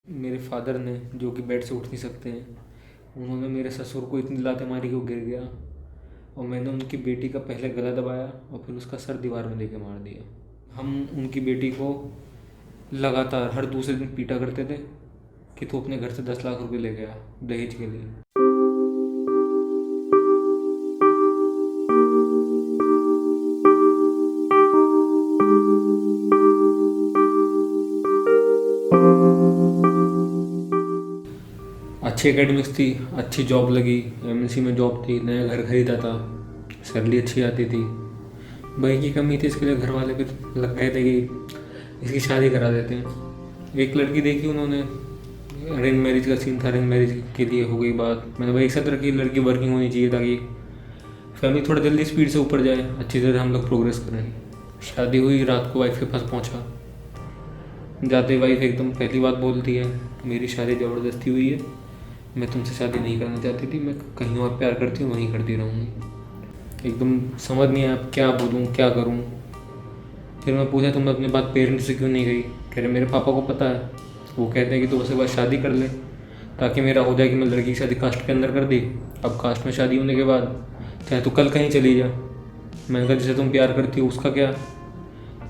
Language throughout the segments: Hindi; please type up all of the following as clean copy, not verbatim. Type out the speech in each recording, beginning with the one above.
मेरे फादर ने, जो कि बेड से उठ नहीं सकते हैं, उन्होंने मेरे ससुर को इतनी लातें मारी कि वो गिर गया। और मैंने उनकी बेटी का पहले गला दबाया और फिर उसका सर दीवार में लेके मार दिया। हम उनकी बेटी को लगातार हर दूसरे दिन पीटा करते थे कि तू अपने घर से 10 लाख रुपए ले गया दहेज के लिए। अच्छी एकेडमिक्स थी, अच्छी जॉब लगी, एमएनसी में जॉब थी, नया घर खरीदा था, सैलरी अच्छी आती थी। भाई की कमी थी, इसके लिए घर वाले भी लग गए थे कि इसकी शादी करा देते हैं। एक लड़की देखी उन्होंने, अरेंज मैरिज का सीन था, अरेंज मैरिज के लिए हो गई बात। मैंने भाई एक साथ रखी, लड़की वर्किंग होनी चाहिए ताकि फैमिली थोड़ा जल्दी स्पीड से ऊपर जाए, अच्छी तरह हम लोग प्रोग्रेस करें। शादी हुई, रात को वाइफ के पास पहुंचा। जाते वाइफ एकदम पहली बात बोलती है, मेरी शादी ज़बरदस्ती हुई है, मैं तुमसे शादी नहीं करना चाहती थी, मैं कहीं और प्यार करती हूँ, वहीं करती रहूँगी। एकदम समझ नहीं आया क्या बोलूँ क्या करूँ। फिर मैं पूछा तुमने अपनी बात पेरेंट्स से क्यों नहीं गई? कह रहे मेरे पापा को पता है, वो कहते हैं कि तू उसके बाद शादी कर ले ताकि मेरा हो जाए कि मैं लड़की की शादी कास्ट के अंदर कर दी। अब कास्ट में शादी होने के बाद चाहे तू कल कहीं चली जा। मैंने कहा जिसे तुम प्यार करती हो उसका क्या?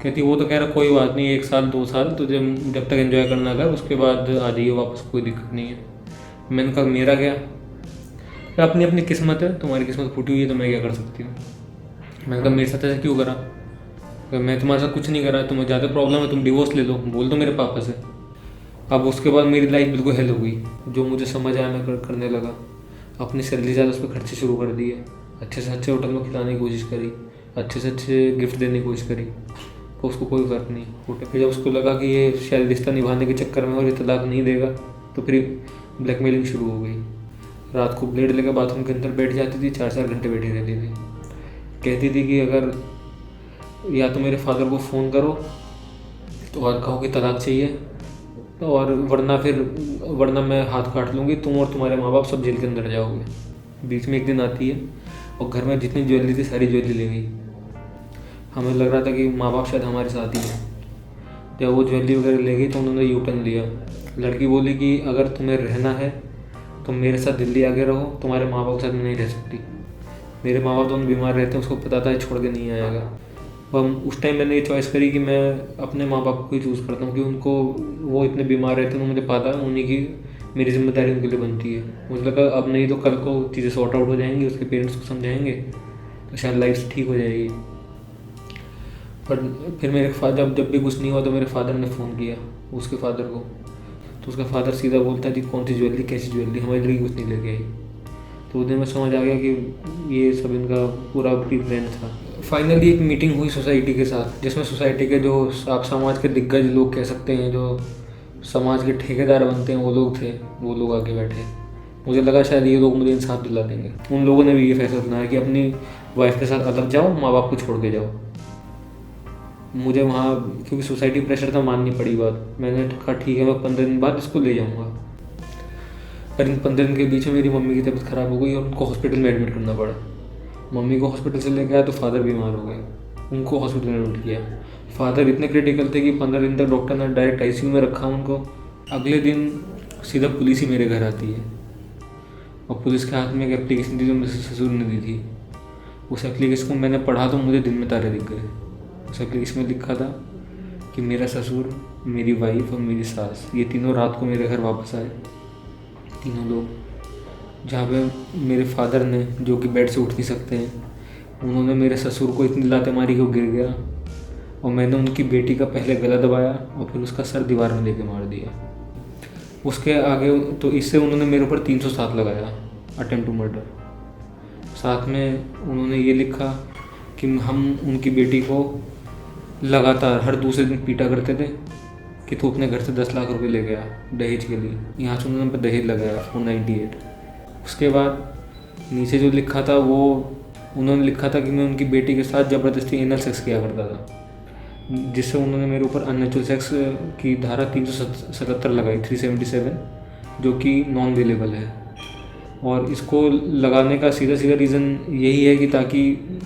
कहती वो तो कह रहा कोई बात नहीं, 1 साल 2 साल तो जब तक एंजॉय करना कर, उसके बाद आ जाइए वापस, कोई दिक्कत नहीं है। मैंने कहा मेरा क्या? अपनी अपनी किस्मत है, तुम्हारी किस्मत फूटी हुई है तो मैं क्या कर सकती हूँ। मैंने कहा मेरे साथ ऐसा क्यों करा? मैं तुम्हारे साथ कुछ नहीं करा, तुम्हें ज़्यादा प्रॉब्लम है तुम डिवोर्स ले लो, बोल दो मेरे पापा से। अब उसके बाद मेरी लाइफ बिल्कुल हेल हो गई। जो मुझे समझ आया मैं करने लगा। अपनी सैलरी ज़्यादा उस पर खर्चे शुरू कर दिए। अच्छे से अच्छे होटल में खिलाने की कोशिश करी, अच्छे से अच्छे गिफ्ट देने की कोशिश करी, तो उसको कोई फ़र्क नहीं। फिर जब उसको लगा कि ये शायद रिश्ता निभाने के चक्कर में और ये तलाक नहीं देगा, तो फिर ब्लैकमेलिंग शुरू हो गई। रात को ब्लेड लेकर बाथरूम के अंदर बैठ जाती थी, 4-4 घंटे बैठी रहती थी। कहती थी कि अगर या तो मेरे फादर को फ़ोन करो तो और कहो कि तलाक चाहिए, तो और वरना मैं हाथ काट लूँगी, तुम और तुम्हारे माँ बाप सब जेल के अंदर जाओगे। बीच में एक दिन आती है और घर में जितनी ज्वेलरी थी सारी ज्वेलरी ले गई। हमें लग रहा था कि माँ बाप शायद हमारे साथ ही है। जब वो ज्वेलरी वगैरह ले गई तो उन्होंने यू टर्न लिया। लड़की बोली कि अगर तुम्हें रहना है तो मेरे साथ दिल्ली आके रहो, तुम्हारे माँ बाप के साथ मैं नहीं रह सकती। मेरे माँ बाप दोनों बीमार रहते हैं, उसको पता था छोड़ के नहीं आएगा। उस टाइम मैंने ये चॉइस करी कि मैं अपने माँ बाप को ही चूज़ करता हूँ कि उनको, वो इतने बीमार रहते हैं, मुझे पता है उन्हीं की मेरी जिम्मेदारी उनके लिए बनती है। मुझे लगा अब नहीं तो कल को चीज़ें सॉर्ट आउट हो जाएंगी, उसके पेरेंट्स को समझाएंगे तो शायद लाइफ ठीक हो जाएगी। पर फिर मेरे फादर जब भी कुछ नहीं हुआ तो मेरे फादर ने फ़ोन किया उसके फादर को, तो उसका फादर सीधा बोलता है कि कौन सी ज्वेलरी, कैसी ज्वेलरी, हमारी लड़की कुछ नहीं लेके आई। तो उस दिन में समझ आ गया कि ये सब इनका पूरा प्री प्लान था। फाइनली एक मीटिंग हुई सोसाइटी के साथ, जिसमें सोसाइटी के जो आप समाज के दिग्गज लोग कह सकते हैं, जो समाज के ठेकेदार बनते हैं, वो लोग थे। वो लोग आके बैठे। मुझे लगा शायद ये लोग मुझे इंसाफ दिला देंगे। उन लोगों ने भी ये फैसला सुनाया कि अपनी वाइफ के साथ अलग जाओ, माँ बाप को छोड़ के जाओ। मुझे वहाँ क्योंकि सोसाइटी प्रेशर था, माननी पड़ी बात। मैंने कहा ठीक है, मैं 15 दिन बाद इसको ले जाऊँगा। पर इन 15 दिन के बीच में मेरी मम्मी की तबीयत ख़राब हो गई और उनको हॉस्पिटल में एडमिट करना पड़ा। मम्मी को हॉस्पिटल से लेके आया तो फादर बीमार हो गए, उनको हॉस्पिटल में एडमिट किया। फादर इतने क्रिटिकल थे कि 15 दिन तक डॉक्टर ने डायरेक्ट आईसीयू में रखा उनको। अगले दिन सीधा पुलिस ही मेरे घर आती है और पुलिस के हाथ में एक एप्लीकेशन थी जो मेरे ससुर ने दी थी। उस एप्लीकेशन को मैंने पढ़ा तो मुझे दिन में तारे दिख गए। उस एप्लीकेशन में लिखा था कि मेरा ससुर, मेरी वाइफ और मेरी सास, ये तीनों रात को मेरे घर वापस आए, तीनों लोग। जहाँ पे मेरे फादर ने, जो कि बेड से उठ नहीं सकते हैं, उन्होंने मेरे ससुर को इतनी लातें मारी कि वो गिर गया। और मैंने उनकी बेटी का पहले गला दबाया और फिर उसका सर दीवार में लेके मार दिया। उसके आगे तो इससे उन्होंने मेरे ऊपर 307 लगाया, अटेम्प्ट टू मर्डर। साथ में उन्होंने ये लिखा कि हम उनकी बेटी को लगातार हर दूसरे दिन पीटा करते थे कि तू अपने घर से 10 लाख रुपए ले गया दहेज के लिए। यहाँ से उन्होंने दहेज लगाया 498। उसके बाद नीचे जो लिखा था वो उन्होंने लिखा था कि मैं उनकी बेटी के साथ ज़बरदस्ती एनल सेक्स किया करता था, जिससे उन्होंने मेरे ऊपर अननेचुरल सेक्स की धारा 377 लगाई, 377, जो कि नॉन अवेलेबल है। और इसको लगाने का सीधा रीज़न यही है कि ताकि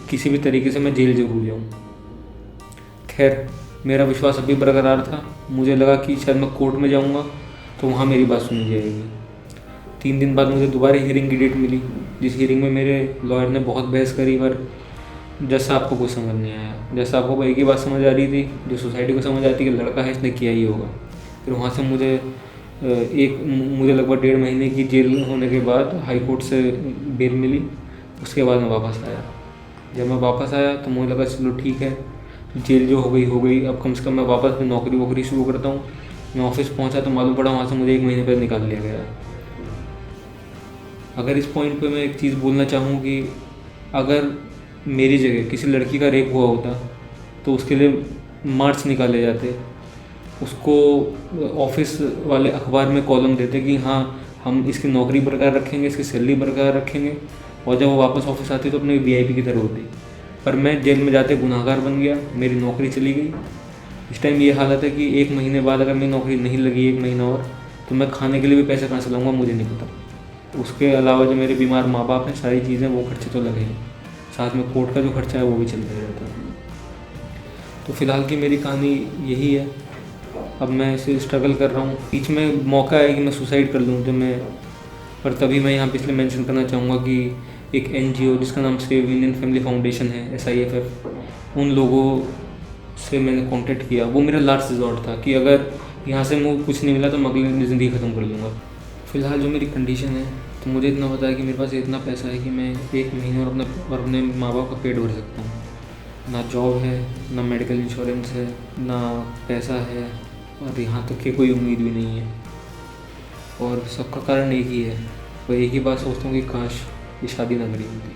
किसी भी तरीके से मैं जेल जरूर जाऊँ। खैर मेरा विश्वास अभी बरकरार था। मुझे लगा कि शायद मैं कोर्ट में जाऊँगा तो वहाँ मेरी बात सुनी जाएगी। 3 दिन बाद मुझे दोबारा हियरिंग की डेट मिली, जिस हियरिंग में मेरे लॉयर ने बहुत बहस करी, पर जज साहब को कुछ समझ नहीं आया। जज साहब को एक ही बात समझ आ रही थी जो सोसाइटी को समझ आती है कि लड़का है, इसने किया ही होगा। फिर वहाँ से मुझे लगभग 1.5 महीने की जेल होने के बाद हाई कोर्ट से बेल मिली। उसके बाद मैं वापस आया। जब मैं वापस आया तो मुझे लगा चलो ठीक है, जेल जो हो गई, अब कम से कम मैं वापस नौकरी वोकरी शुरू करता हूँ। मैं ऑफिस पहुँचा तो मालूम पड़ा वहाँ से मुझे 1 महीने पहले निकाल लिया गया। अगर इस पॉइंट पे मैं एक चीज़ बोलना चाहूँ कि अगर मेरी जगह किसी लड़की का रेप हुआ होता तो उसके लिए मार्च निकाले जाते, उसको ऑफिस वाले अखबार में कॉलम देते कि हाँ हम इसकी नौकरी बरकरार रखेंगे, इसकी सैलरी बरकरार रखेंगे, और जब वो वापस ऑफिस आती तो अपने VIP की तरह होती। पर मैं जेल में जाते गुनाहगार बन गया, मेरी नौकरी चली गई। इस टाइम ये हालत है कि 1 महीने बाद अगर मेरी नौकरी नहीं लगी 1 महीना और, तो मैं खाने के लिए भी पैसे कहाँ से लाऊंगा मुझे नहीं पता। उसके अलावा जो मेरे बीमार माँ बाप हैं, सारी चीज़ें वो खर्चे तो लगे हैं, साथ में कोर्ट का जो खर्चा है वो भी चलता रहता है। तो फ़िलहाल की मेरी कहानी यही है। अब मैं इसे स्ट्रगल कर रहा हूँ। बीच में मौका है कि मैं सुसाइड कर लूँ, पर तभी मैं यहाँ पे इसलिए मेंशन करना चाहूँगा कि एक NGO जिसका नाम सेव इंडियन फैमिली फाउंडेशन है, SIFF, उन लोगों से मैंने कांटेक्ट किया। वो मेरा लास्ट रिजॉर्ट था कि अगर यहाँ से मुझे कुछ नहीं मिला तो मैं अगली ज़िंदगी ख़त्म कर लूँगा। फ़िलहाल जो मेरी कंडीशन है, तो मुझे इतना पता है कि मेरे पास इतना पैसा है कि मैं 1 महीने और अपने माँ बाप का पेट भर सकता हूँ। ना जॉब है, ना मेडिकल इंश्योरेंस है, ना पैसा है, और यहाँ तक कि कोई उम्मीद भी नहीं है। और सबका कारण एक ही है, वो एक ही बात सोचता हूँ कि काश ये शादी ना करी होती।